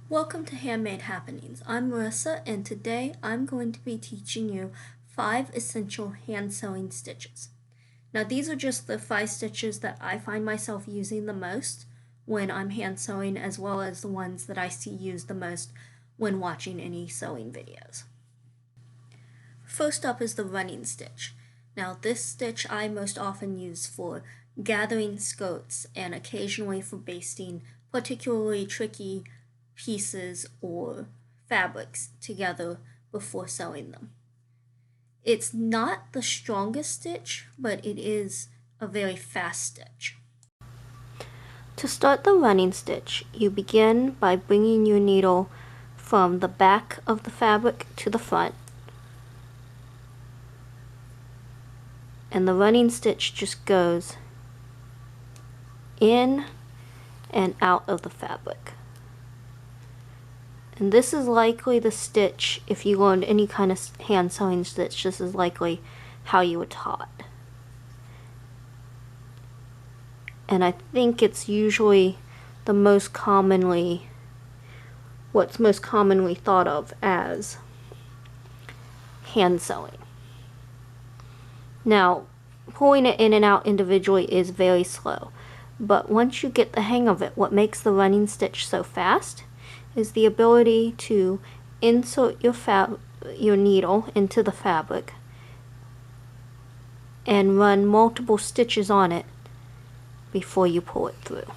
Welcome to Handmade Happenings. I'm Marissa, and today I'm going to be teaching you 5 essential hand sewing stitches. Now, these are just the 5 stitches that I find myself using the most when I'm hand sewing, as well as the ones that I see used the most when watching any sewing videos. First up is the running stitch. Now, this stitch I most often use for gathering skirts and occasionally for basting particularly tricky pieces or fabrics together before sewing them. It's not the strongest stitch, but it is a very fast stitch. To start the running stitch, you begin by bringing your needle from the back of the fabric to the front, and the running stitch just goes in and out of the fabric. And this is likely the stitch, if you learned any kind of hand sewing stitch, this is likely how you were taught. And I think it's usually what's most commonly thought of as hand sewing. Now, pulling it in and out individually is very slow, but once you get the hang of it, what makes the running stitch so fast is the ability to insert your needle into the fabric and run multiple stitches on it before you pull it through.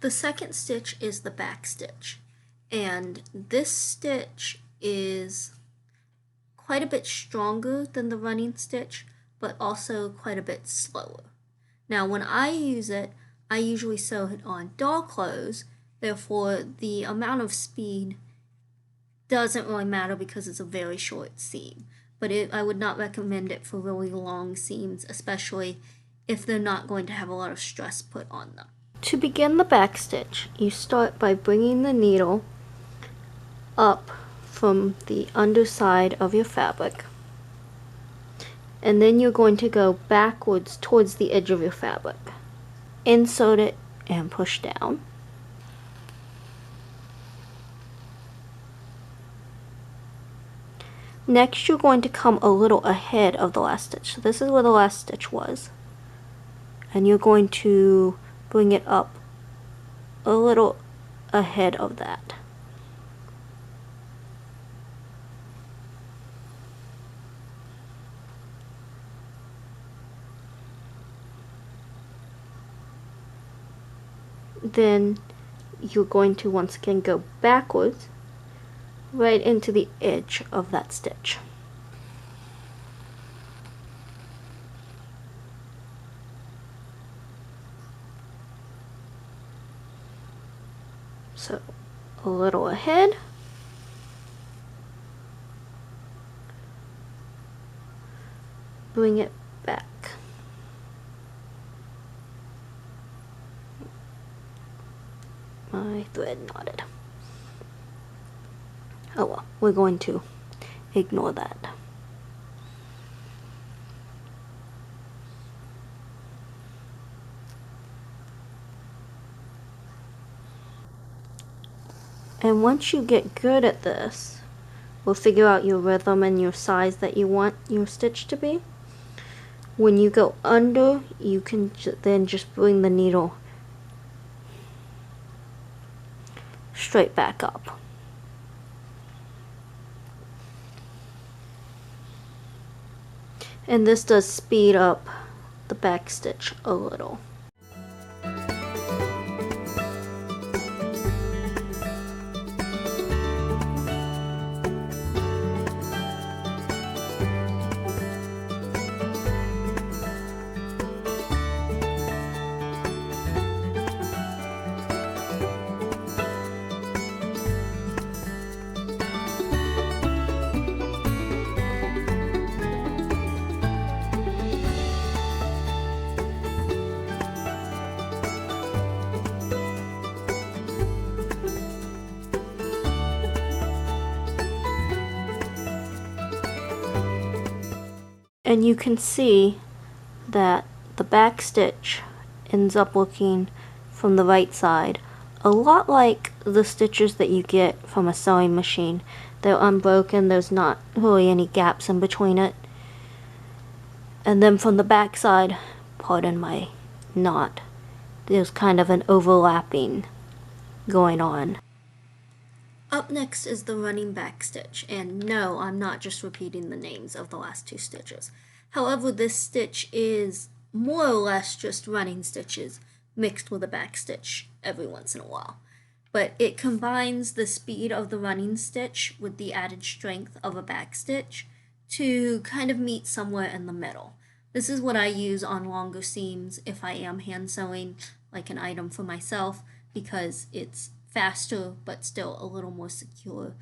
The second stitch is the back stitch, and this stitch is quite a bit stronger than the running stitch, but also quite a bit slower. Now, when I use it, I usually sew it on doll clothes, therefore the amount of speed doesn't really matter because it's a very short seam. But I would not recommend it for really long seams, especially if they're not going to have a lot of stress put on them. To begin the back stitch, you start by bringing the needle up from the underside of your fabric, and then you're going to go backwards towards the edge of your fabric. Insert it and push down. Next, you're going to come a little ahead of the last stitch. So this is where the last stitch was, and you're going to bring it up a little ahead of that. Then you're going to once again go backwards right into the edge of that stitch. So, a little ahead, bring it back. My thread knotted. Oh well, we're going to ignore that. And once you get good at this, we'll figure out your rhythm and your size that you want your stitch to be. When you go under, you can then just bring the needle straight back up. And this does speed up the back stitch a little. And you can see that the back stitch ends up looking from the right side a lot like the stitches that you get from a sewing machine. They're unbroken, there's not really any gaps in between it. And then from the back side, pardon my knot, there's kind of an overlapping going on. Up next is the running back stitch, and no, I'm not just repeating the names of the last two stitches. However, this stitch is more or less just running stitches mixed with a back stitch every once in a while. But it combines the speed of the running stitch with the added strength of a back stitch to kind of meet somewhere in the middle. This is what I use on longer seams if I am hand sewing like an item for myself, because it's faster but still a little more secure,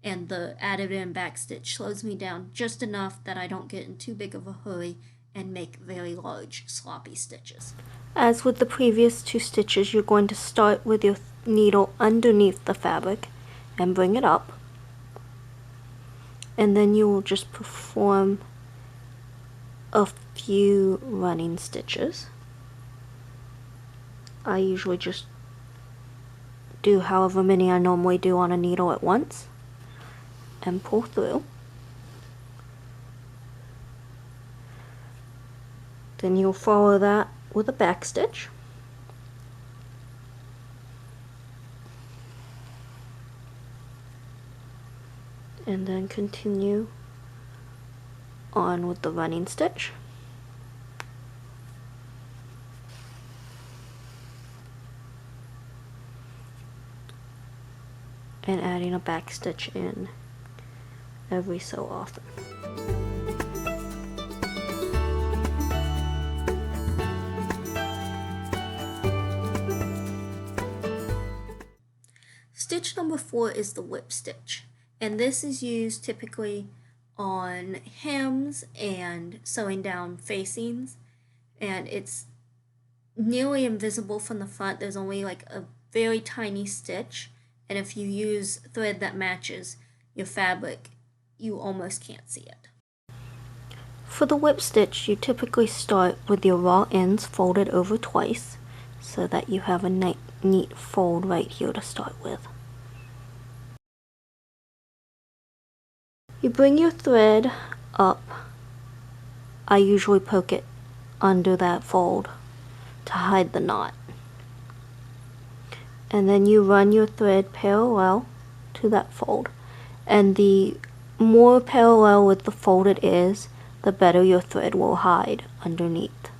and the added in back stitch slows me down just enough that I don't get in too big of a hurry and make very large sloppy stitches. As with the previous two stitches, you're going to start with your needle underneath the fabric and bring it up, and then you will just perform a few running stitches. I usually just do however many I normally do on a needle at once and pull through. Then you'll follow that with a back stitch. And then continue on with the running stitch. And adding a back stitch in every so often. Stitch number 4 is the whip stitch, and this is used typically on hems and sewing down facings, and it's nearly invisible from the front. There's only like a very tiny stitch, and if you use thread that matches your fabric, you almost can't see it. For the whip stitch, you typically start with your raw ends folded over twice so that you have a neat fold right here to start with. You bring your thread up. I usually poke it under that fold to hide the knot. And then you run your thread parallel to that fold. And the more parallel with the fold it is, the better your thread will hide underneath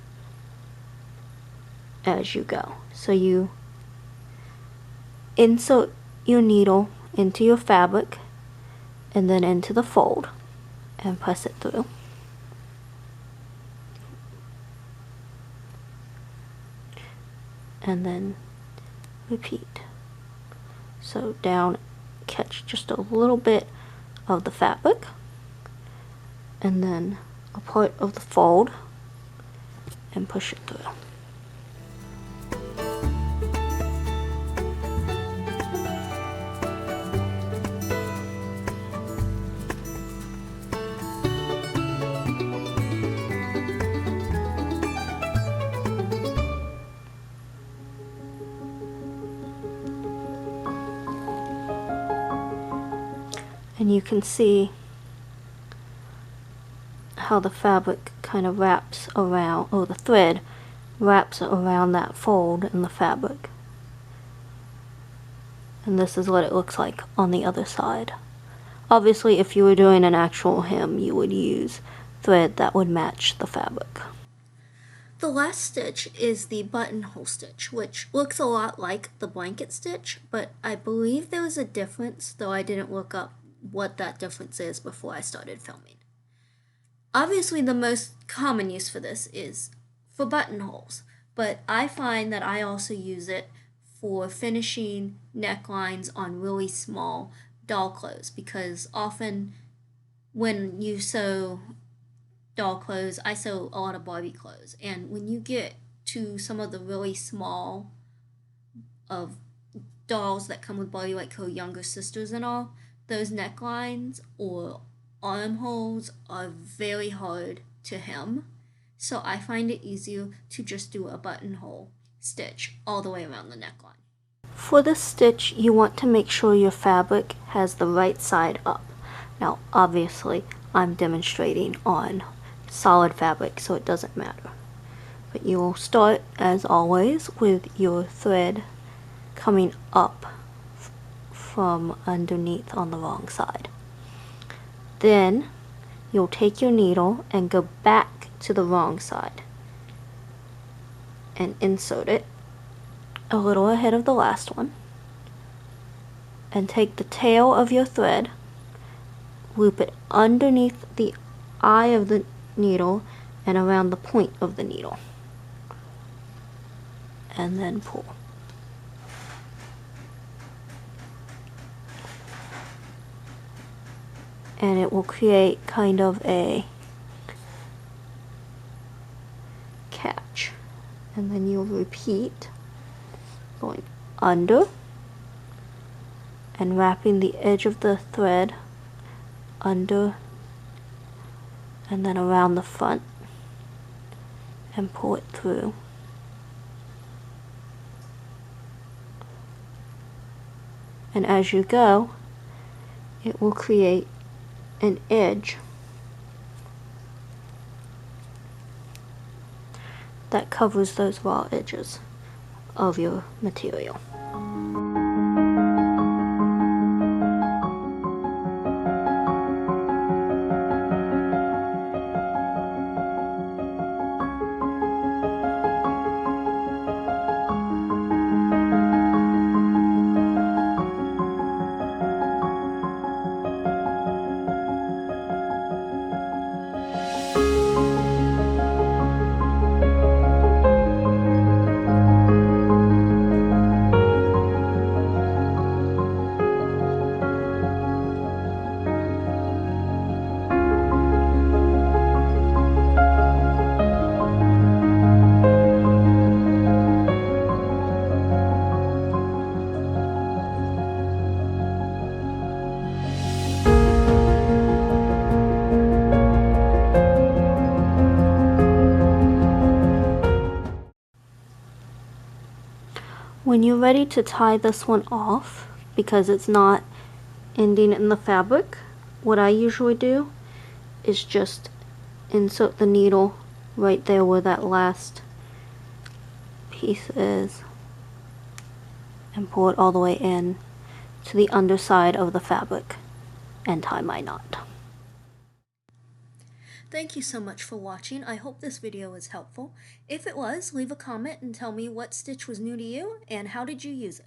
as you go. So you insert your needle into your fabric and then into the fold and press it through. And then repeat. So down, catch just a little bit of the fabric, and then a part of the fold, and push it through. And you can see how the fabric kind of wraps around, or the thread wraps around that fold in the fabric. And this is what it looks like on the other side. Obviously, if you were doing an actual hem, you would use thread that would match the fabric. The last stitch is the buttonhole stitch, which looks a lot like the blanket stitch, but I believe there was a difference, though I didn't look up what that difference is before I started filming. Obviously, the most common use for this is for buttonholes, but I find that I also use it for finishing necklines on really small doll clothes, because often when you sew doll clothes, I sew a lot of Barbie clothes, and when you get to some of the really small of dolls that come with Barbie, like her younger sisters and all, those necklines or armholes are very hard to hem, so I find it easier to just do a buttonhole stitch all the way around the neckline. For this stitch, you want to make sure your fabric has the right side up. Now, obviously, I'm demonstrating on solid fabric, so it doesn't matter. But you will start, as always, with your thread coming up from underneath on the wrong side. Then, you'll take your needle and go back to the wrong side and insert it a little ahead of the last one, and take the tail of your thread, loop it underneath the eye of the needle and around the point of the needle, and then pull. And it will create kind of a catch, and then you'll repeat going under and wrapping the edge of the thread under and then around the front and pull it through. And as you go, it will create an edge that covers those raw edges of your material. When you're ready to tie this one off, because it's not ending in the fabric, what I usually do is just insert the needle right there where that last piece is and pull it all the way in to the underside of the fabric and tie my knot. Thank you so much for watching. I hope this video was helpful. If it was, leave a comment and tell me what stitch was new to you and how did you use it.